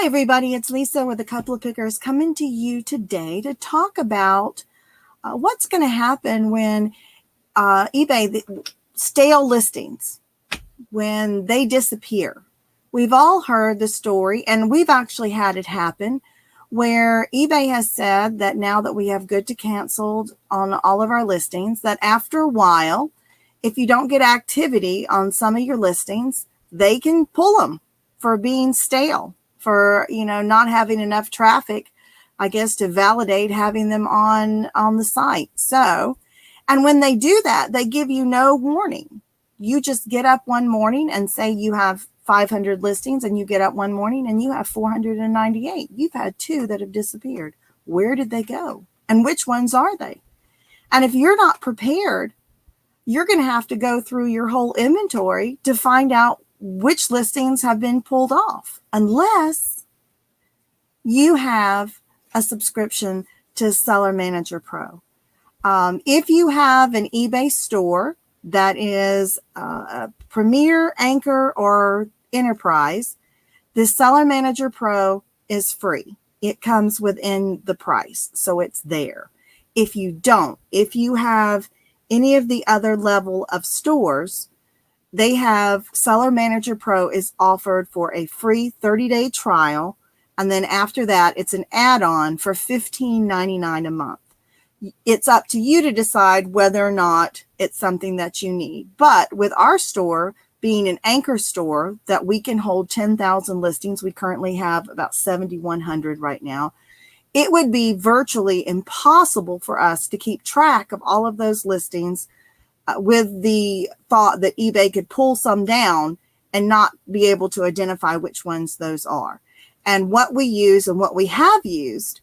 Hi, everybody. It's Lisa with a couple of pickers coming to you today to talk about what's going to happen when eBay, stale listings, when they disappear. We've all heard the story, and we've actually had it happen, where eBay has said that now that we have good to canceled on all of our listings, that after a while, if you don't get activity on some of your listings, they can pull them for being stale, for not having enough traffic, I guess, to validate having them on the site. So, and when they do that, they give you no warning. You just get up one morning and say you have 500 listings, and you get up one morning and you have 498. You've had 2 that have disappeared. Where did they go? And which ones are they? And if you're not prepared, you're going to have to go through your whole inventory to find out which listings have been pulled off, unless you have a subscription to Seller Manager Pro. If you have an eBay store that is a Premier, Anchor, or Enterprise, the Seller Manager Pro is free. It comes within the price, so it's there. If you don't, if you have any of the other level of stores, they have Seller Manager Pro is offered for a free 30-day trial. And then after that, it's an add-on for $15.99 a month. It's up to you to decide whether or not it's something that you need. But with our store being an anchor store that we can hold 10,000 listings, we currently have about 7,100 right now. It would be virtually impossible for us to keep track of all of those listings with the thought that eBay could pull some down and not be able to identify which ones those are. And what we use and what we have used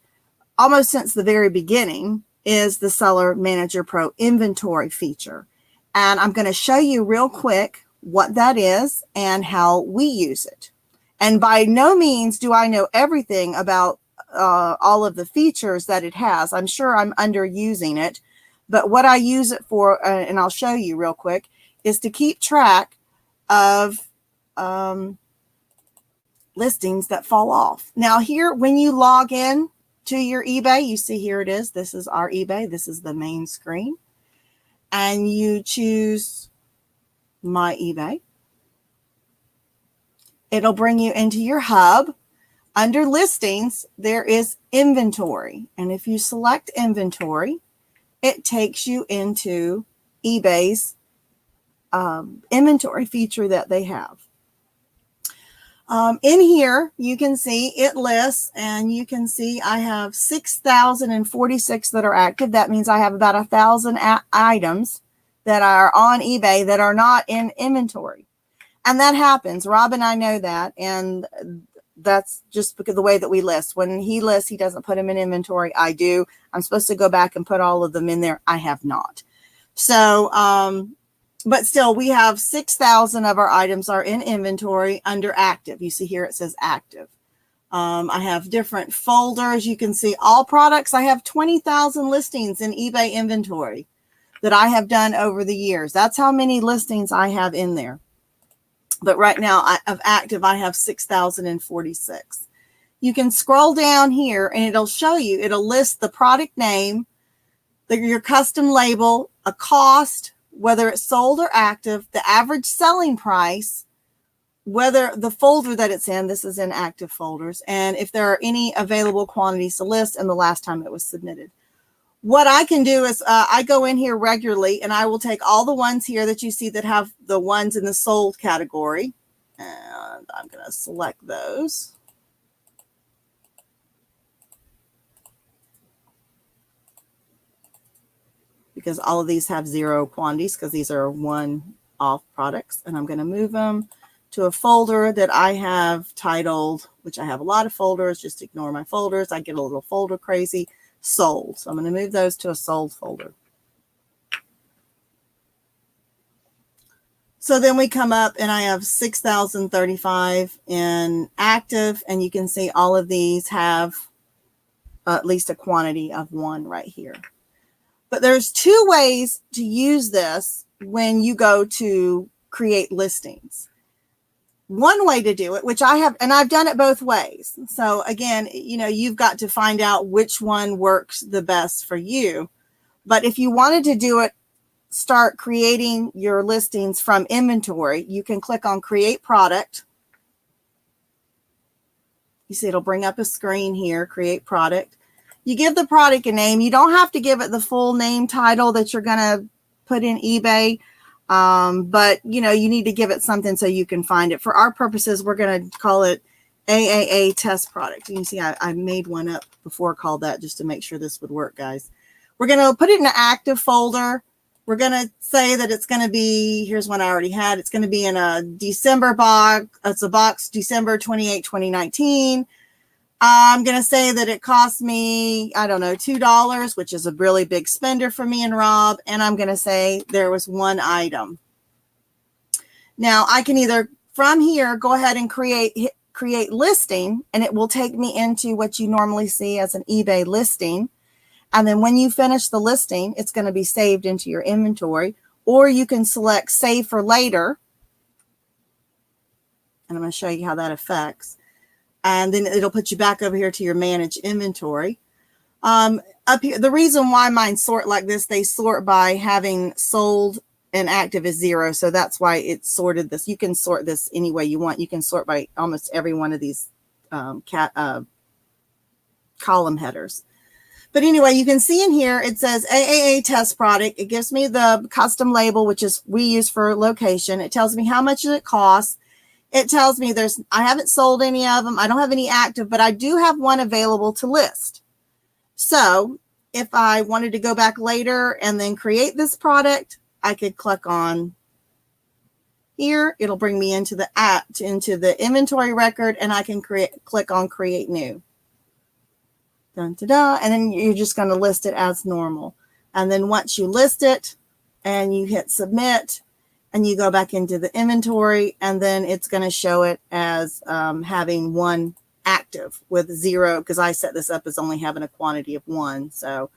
almost since the very beginning is the Seller Manager Pro inventory feature. And I'm going to show you real quick what that is and how we use it. And by no means do I know everything about all of the features that it has. I'm sure I'm underusing it. But what I use it for, and I'll show you real quick, is to keep track of listings that fall off. Now here, when you log in to your eBay, you see here it is. This is our eBay. This is the main screen. And you choose My eBay. It'll bring you into your hub. Under listings, there is inventory. And if you select inventory, it takes you into eBay's inventory feature that they have. In here, you can see it lists, and you can see I have 6,046 that are active. That means I have about 1,000 items that are on eBay that are not in inventory. And that happens. Rob and I know that, and that's just because of the way that we list. When he lists, he doesn't put them in inventory. I do. I'm supposed to go back and put all of them in there. I have not. So, but still, we have 6,000 of our items are in inventory under active. You see here it says active. I have different folders. You can see all products. I have 20,000 listings in eBay inventory that I have done over the years. That's how many listings I have in there. But right now, of active, I have 6,046. You can scroll down here and it'll show you, it'll list the product name, your custom label, a cost, whether it's sold or active, the average selling price, whether the folder that it's in, this is in active folders, and if there are any available quantities to list and the last time it was submitted. What I can do is I go in here regularly and I will take all the ones here that you see that have the ones in the sold category. And I'm going to select those. Because all of these have 0 quantities because these are one-off products. And I'm going to move them to a folder that I have titled, which I have a lot of folders. Just ignore my folders. I get a little folder crazy. Sold. So I'm going to move those to a sold folder. So then we come up and I have 6,035 in active, and you can see all of these have at least a quantity of 1 right here. But there's 2 ways to use this when you go to create listings. One way to do it, which I have, and I've done it both ways. So again, you know, you've got to find out which one works the best for you. But if you wanted to do it, start creating your listings from inventory, you can click on create product. You see it'll bring up a screen here, create product. You give the product a name. You don't have to give it the full name title that you're going to put in eBay. But you know, you need to give it something so you can find it. For our purposes, we're going to call it AAA test product. You can see I made one up before called that just to make sure this would work, guys. We're going to put it in an active folder. We're going to say that it's going to be, here's one I already had. It's going to be in a December box. It's a box December 28, 2019. I'm going to say that it cost me, I don't know, $2, which is a really big spender for me and Rob. And I'm going to say there was one item. Now I can either from here go ahead and create listing, and it will take me into what you normally see as an eBay listing. And then when you finish the listing, it's going to be saved into your inventory, or you can select save for later. And I'm going to show you how that affects. And then it'll put you back over here to your manage inventory. Up here, the reason why mine sort like this, they sort by having sold and active is 0. So that's why it sorted this. You can sort this any way you want. You can sort by almost every one of these column headers. But anyway, you can see in here, it says AAA test product. It gives me the custom label, which is we use for location. It tells me how much it costs. It tells me I haven't sold any of them. I don't have any active, but I do have one available to list. So if I wanted to go back later and then create this product, I could click on here. It'll bring me into the into the inventory record, and I can click on create new. Dun, da, da, and then you're just going to list it as normal. And then once you list it and you hit submit and you go back into the inventory, and then it's going to show it as having one active with 0, because I set this up as only having a quantity of 1. So,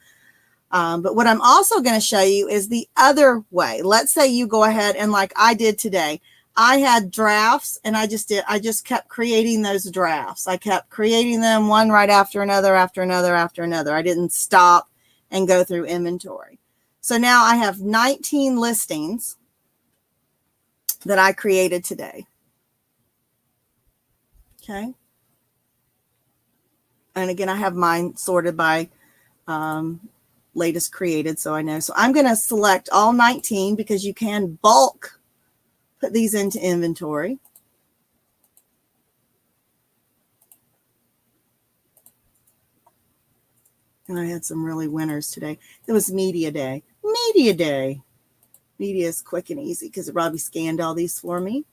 but what I'm also going to show you is the other way. Let's say you go ahead and like I did today, I had drafts, and I just kept creating those drafts. I kept creating them one right after another, after another, after another. I didn't stop and go through inventory. So now I have 19 listings that I created today. Okay. And again, I have mine sorted by latest created, so I know. So I'm going to select all 19 because you can bulk put these into inventory. And I had some really winners today. It was media day. Media day. Media is quick and easy because Robbie scanned all these for me.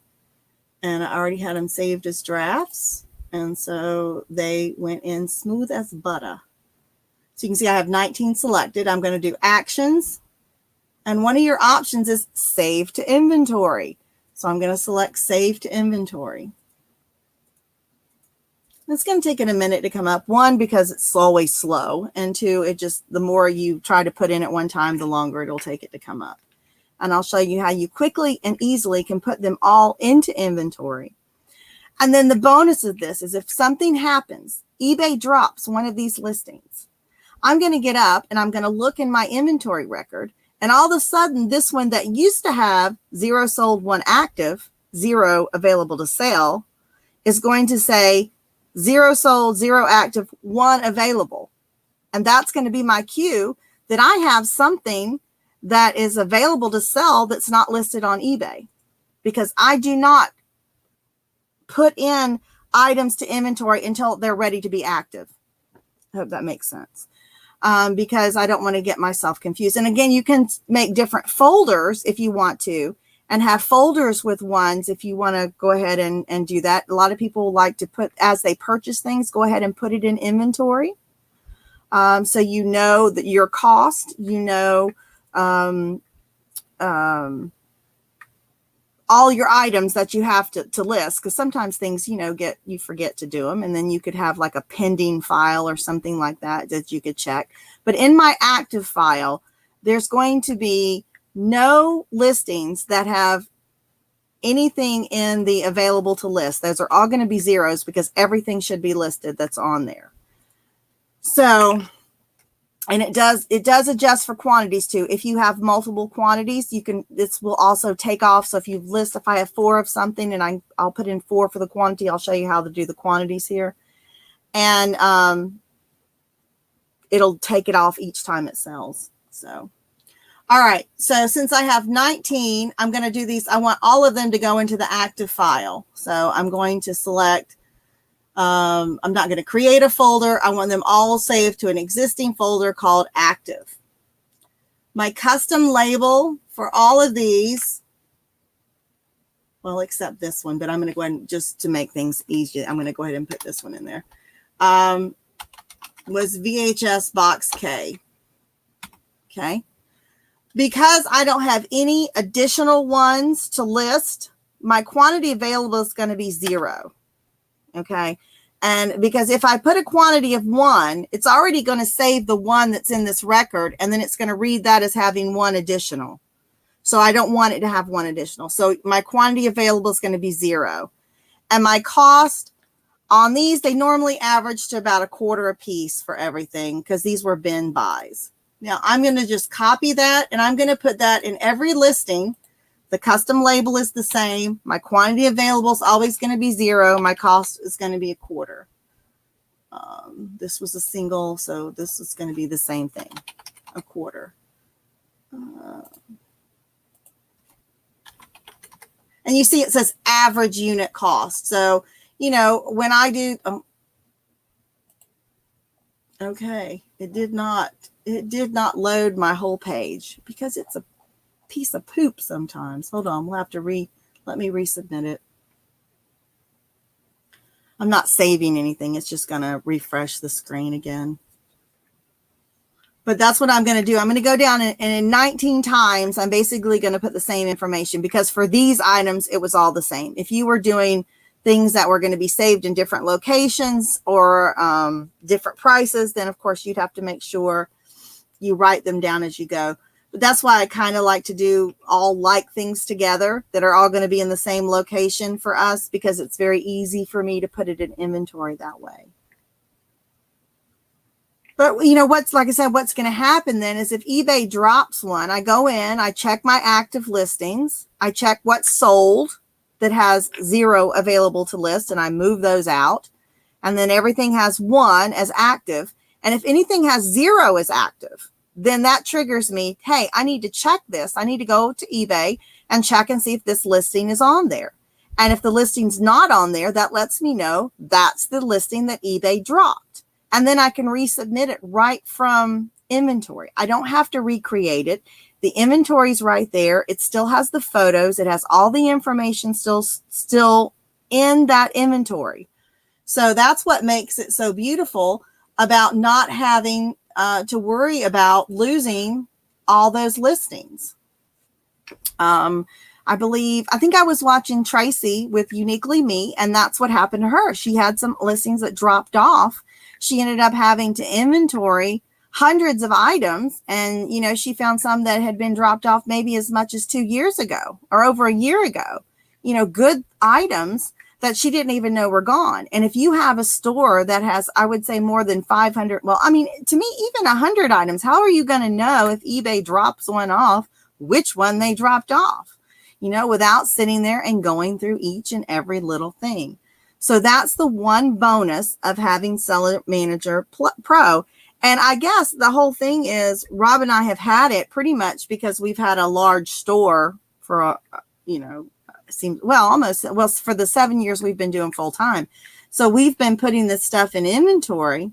And I already had them saved as drafts. And so they went in smooth as butter. So you can see I have 19 selected. I'm going to do actions. And one of your options is save to inventory. So I'm going to select save to inventory. It's going to take it a minute to come up. 1, because it's always slow. And 2, the more you try to put in at one time, the longer it'll take it to come up. And I'll show you how you quickly and easily can put them all into inventory. And then the bonus of this is if something happens, eBay drops one of these listings, I'm going to get up and I'm going to look in my inventory record. And all of a sudden, this one that used to have 0 sold, 1 active, 0 available to sell, is going to say 0 sold, 0 active, 1 available. And that's going to be my cue that I have something that is available to sell that's not listed on eBay, because I do not put in items to inventory until they're ready to be active. I hope that makes sense. Because I don't want to get myself confused. And again, you can make different folders if you want to, and have folders with ones if you want to go ahead and do that. A lot of people like to put, as they purchase things, go ahead and put it in inventory. So you know that your cost, you know, all your items that you have to list, because sometimes things, you know, you forget to do them, and then you could have like a pending file or something like that you could check. But in my active file, there's going to be no listings that have anything in the available to list. Those are all going to be zeros because everything should be listed that's on there. So, and it does adjust for quantities too. If you have multiple quantities, this will also take off. So if I have 4 of something and I'll put in 4 for the quantity, I'll show you how to do the quantities here. And it'll take it off each time it sells. So, all right. So since I have 19, I'm going to do these. I want all of them to go into the active file. So I'm going to select, I'm not going to create a folder. I want them all saved to an existing folder called active. My custom label for all of these, well, except this one, but I'm going to go ahead and just to make things easier, I'm going to go ahead and put this one in there. Was VHS box K. Okay. Because I don't have any additional ones to list, my quantity available is going to be 0. Okay. And because if I put a quantity of 1, it's already going to save the one that's in this record, and then it's going to read that as having 1 additional. So I don't want it to have 1 additional. So my quantity available is going to be 0. And my cost on these, they normally average to about $0.25 a piece for everything because these were bin buys. Now I'm going to just copy that, and I'm going to put that in every listing. The custom label is the same. My quantity available is always going to be 0. My cost is going to be $0.25. This was a single, so this is going to be the same thing, $0.25. And you see it says average unit cost. So, you know, when I do, okay, it did not load my whole page because it's a piece of poop sometimes. Hold on, we'll have to let me resubmit it. I'm not saving anything. It's just going to refresh the screen again. But that's what I'm going to do. I'm going to go down and in 19 times, I'm basically going to put the same information because for these items, it was all the same. If you were doing things that were going to be saved in different locations or different prices, then of course you'd have to make sure you write them down as you go. But that's why I kind of like to do all like things together that are all going to be in the same location for us because it's very easy for me to put it in inventory that way. But, you know, like I said, what's going to happen then is if eBay drops one, I go in, I check my active listings, I check what's sold that has 0 available to list, and I move those out. And then everything has 1 as active. And if anything has 0 as active, then that triggers me, hey, I need to check this. I need to go to eBay and check and see if this listing is on there. And if the listing's not on there, that lets me know that's the listing that eBay dropped. And then I can resubmit it right from inventory. I don't have to recreate it. The inventory is right there. It still has the photos. It has all the information still in that inventory. So that's what makes it so beautiful about not having to worry about losing all those listings. I think I was watching Tracy with Uniquely Me, and that's what happened to her. She had some listings that dropped off. She ended up having to inventory hundreds of items. And, you know, she found some that had been dropped off maybe as much as 2 years ago or over a year ago, you know, good items that she didn't even know were gone. And if you have a store that has, I would say more than 500, well, I mean, to me, even 100 items, how are you going to know if eBay drops one off, which one they dropped off, you know, without sitting there and going through each and every little thing. So that's the one bonus of having Seller Manager Pro. And I guess the whole thing is Rob and I have had it pretty much because we've had a large store for, you know, for the 7 years we've been doing full time. So we've been putting this stuff in inventory.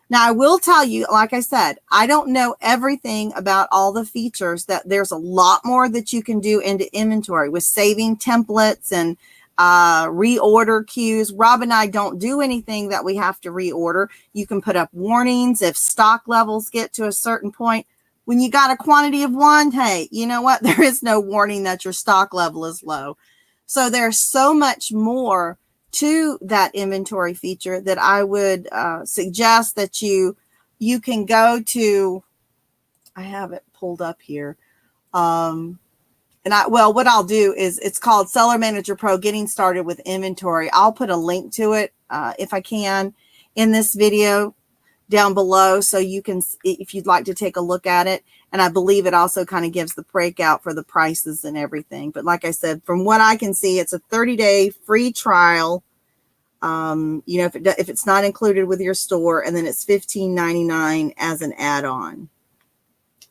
Now, I will tell you, like I said, I don't know everything about all the features. That there's a lot more that you can do into inventory with saving templates and reorder queues. Rob and I don't do anything that we have to reorder. You can put up warnings if stock levels get to a certain point. When you got a quantity of 1, hey, you know what? There is no warning that your stock level is low. So there's so much more to that inventory feature that I would suggest that you can go to. I have it pulled up here. well, what I'll do is it's called Seller Manager Pro Getting Started with Inventory. I'll put a link to it if I can in this video down below, so you can, if you'd like to take a look at it. And I believe it also kind of gives the breakout for the prices and everything. But like I said, from what I can see, it's a 30-day free trial. You know, if it's not included with your store, and then it's $15.99 as an add-on.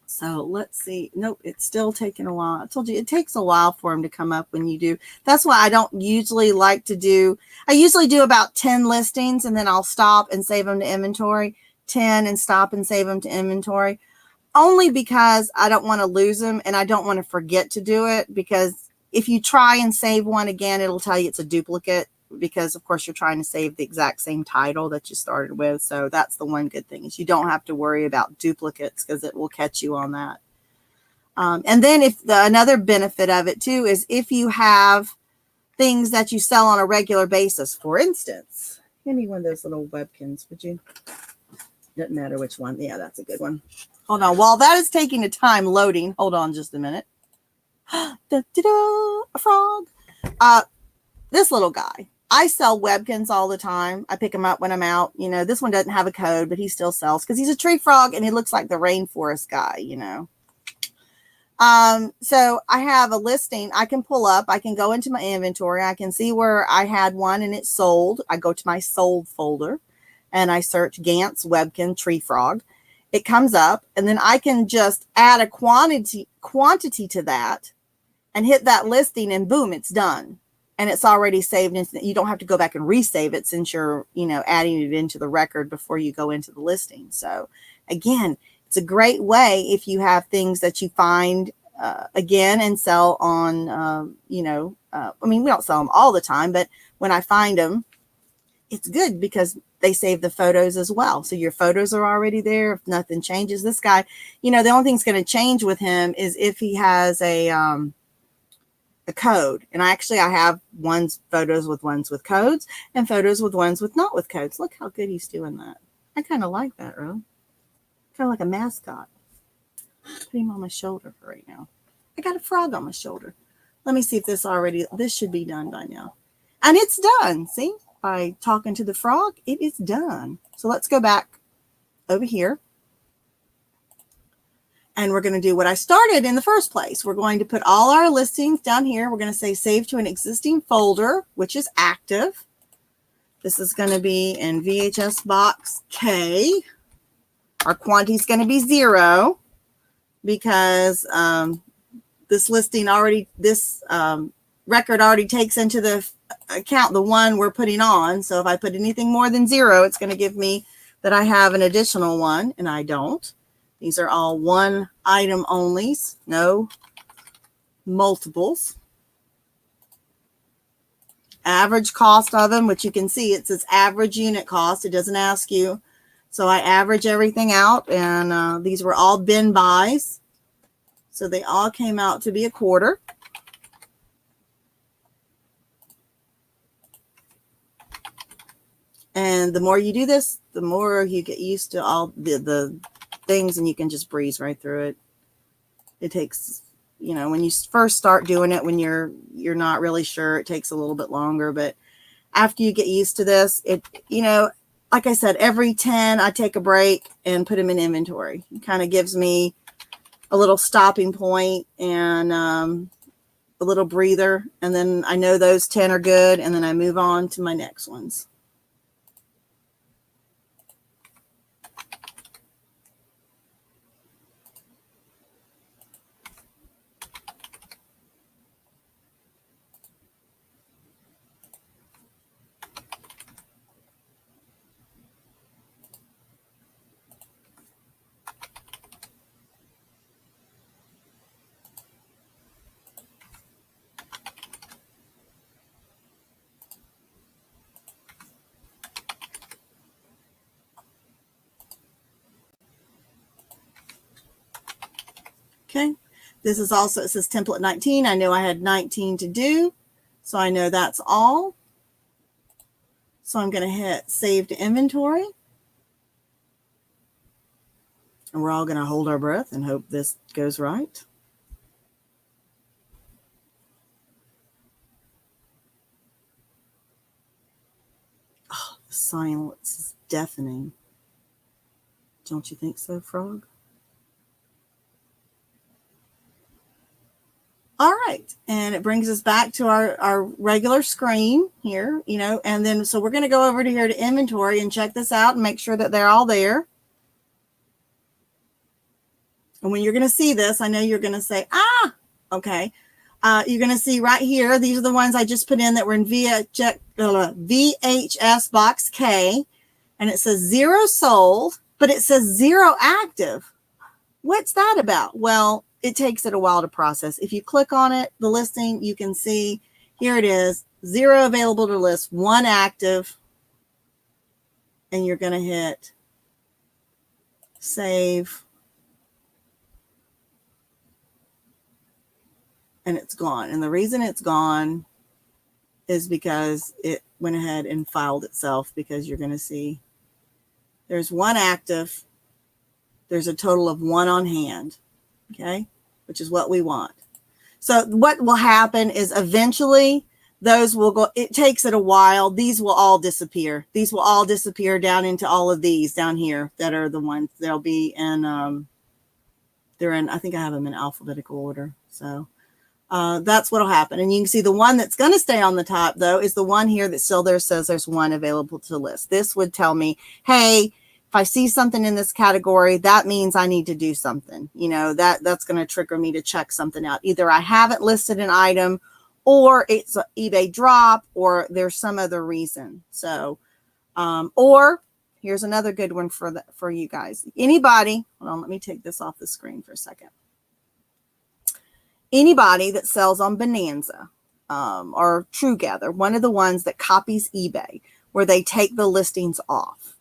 So let's see. Nope, it's still taking a while. I told you it takes a while for them to come up when you do. That's why I don't usually like to do, I usually do about 10 listings and then I'll stop and save them to inventory. 10 and stop and save them to inventory. Only because I don't want to lose them and I don't want to forget to do it, because if you try and save one again, it'll tell you it's a duplicate, because of course you're trying to save the exact same title that you started with. So that's the one good thing, is you don't have to worry about duplicates, because it will catch you on that. And then another benefit of it too is if you have things that you sell on a regular basis. For instance, give me one of those little webkins, would you? Doesn't matter which one. Yeah, that's a good one. Hold on. While that is taking a time loading, hold on just a minute. A frog. This little guy. I sell webkins all the time. I pick them up when I'm out. You know, this one doesn't have a code, but he still sells because he's a tree frog and he looks like the rainforest guy, you know. So I have a listing I can pull up. I can go into my inventory. I can see where I had one and it sold. I go to my sold folder and I search Gantz Webkin Tree Frog. It comes up, and then I can just add a quantity to that and hit that listing, and boom, it's done. And it's already saved. And you don't have to go back and resave it, since you're, you know, adding it into the record before you go into the listing. So again, it's a great way if you have things that you find again and sell on, you know, I mean, we don't sell them all the time, but when I find them, it's good because they save the photos as well. So your photos are already there. If nothing changes, this guy, you know, the only thing that's going to change with him is if he has a code. And I have photos with ones with codes and photos with ones with not with codes. Look how good he's doing that. I kind of like that, really. Kind of like a mascot. Put him on my shoulder for right now. I got a frog on my shoulder. Let me see if this should be done by now. And it's done. See? By talking to the frog, it is done. So let's go back over here. And we're going to do what I started in the first place. We're going to put all our listings down here. We're going to say save to an existing folder, which is active. This is going to be in VHS box K. Our quantity is going to be 0 because this record already takes into the account the one we're putting on. So if I put anything more than 0, it's going to give me that I have an additional one, and I don't. These are all one item onlys, no multiples. Average cost of them, which you can see, it says average unit cost. It doesn't ask you. So I average everything out, and these were all bin buys. So they all came out to be a quarter. And the more you do this, the more you get used to all the things, and you can just breeze right through it. It takes, you know, when you first start doing it, when you're not really sure, it takes a little bit longer. But after you get used to this, you know, like I said, every 10, I take a break and put them in inventory. It kind of gives me a little stopping point and a little breather. And then I know those 10 are good, and then I move on to my next ones. Okay, this is also, it says template 19. I know I had 19 to do, so I know that's all. So I'm going to hit save to inventory. And we're all going to hold our breath and hope this goes right. silence is deafening. Don't you think so, Frog? All right, and it brings us back to our regular screen here, and then so we're going to go over to here to inventory and check this out and make sure that they're all there. And when you're going to see this, I know you're going to say, okay. You're going to see right here, these are the ones I just put in that were in VHS box K, and it says 0 sold, but it says 0 active. What's that about? Well, it takes it a while to process. If you click on it, the listing, you can see here it is, 0 available to list, 1 active, and you're going to hit save, and it's gone. And the reason it's gone is because it went ahead and filed itself, because you're going to see there's 1 active, there's a total of 1 on hand, okay, which is what we want. So what will happen is eventually those will go, it takes it a while. These will all disappear. These will all disappear down into all of these down here that are the ones they'll be in, they're in, I think I have them in alphabetical order. So that's what'll happen. And you can see the one that's going to stay on the top though is the one here that still there says there's 1 available to list. This would tell me, hey, if I see something in this category, that means I need to do something. That's going to trigger me to check something out. Either I haven't listed an item, or it's an eBay drop, or there's some other reason. So, or here's another good one for you guys. Anybody, hold on, let me take this off the screen for a second. Anybody that sells on Bonanza or TrueGather, one of the ones that copies eBay, where they take the listings off.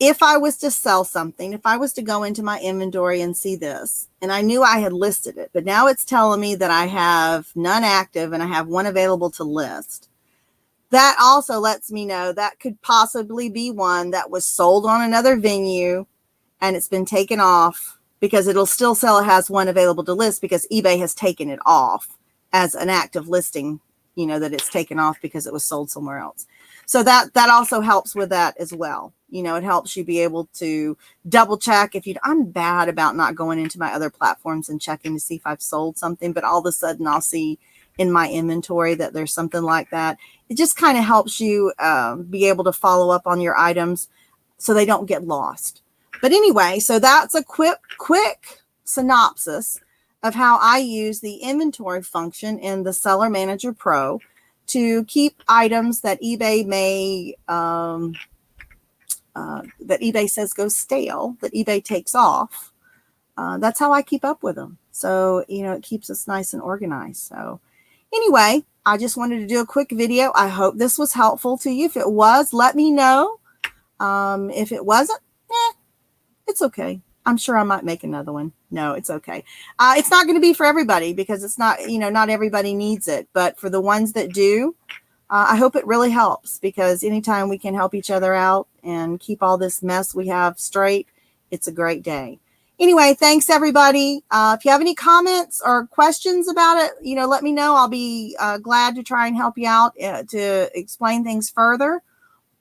If I was to sell something, if I was to go into my inventory and see this, and I knew I had listed it, but now it's telling me that I have none active and I have 1 available to list, that also lets me know that could possibly be one that was sold on another venue and it's been taken off, because it'll still sell it has 1 available to list because eBay has taken it off as an active listing, that it's taken off because it was sold somewhere else. So that also helps with that as well. It helps you be able to double check I'm bad about not going into my other platforms and checking to see if I've sold something, but all of a sudden I'll see in my inventory that there's something like that. It just kind of helps you be able to follow up on your items so they don't get lost. But anyway, so that's a quick synopsis of how I use the inventory function in the Seller Manager Pro to keep items that eBay may that eBay says go stale, that eBay takes off. That's how I keep up with them. So, it keeps us nice and organized. So anyway, I just wanted to do a quick video. I hope this was helpful to you. If it was, let me know. If it wasn't, it's okay. I'm sure I might make another one. No, it's okay. It's not going to be for everybody, because it's not, not everybody needs it. But for the ones that do, I hope it really helps, because anytime we can help each other out and keep all this mess we have straight, it's a great day. Anyway, thanks everybody. If you have any comments or questions about it, let me know. I'll be glad to try and help you out to explain things further.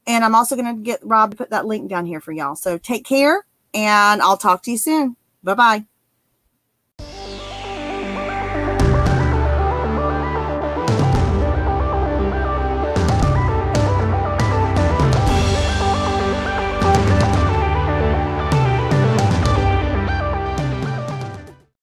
And I'm also going to get Rob to put that link down here for y'all. So take care, and I'll talk to you soon. Bye-bye.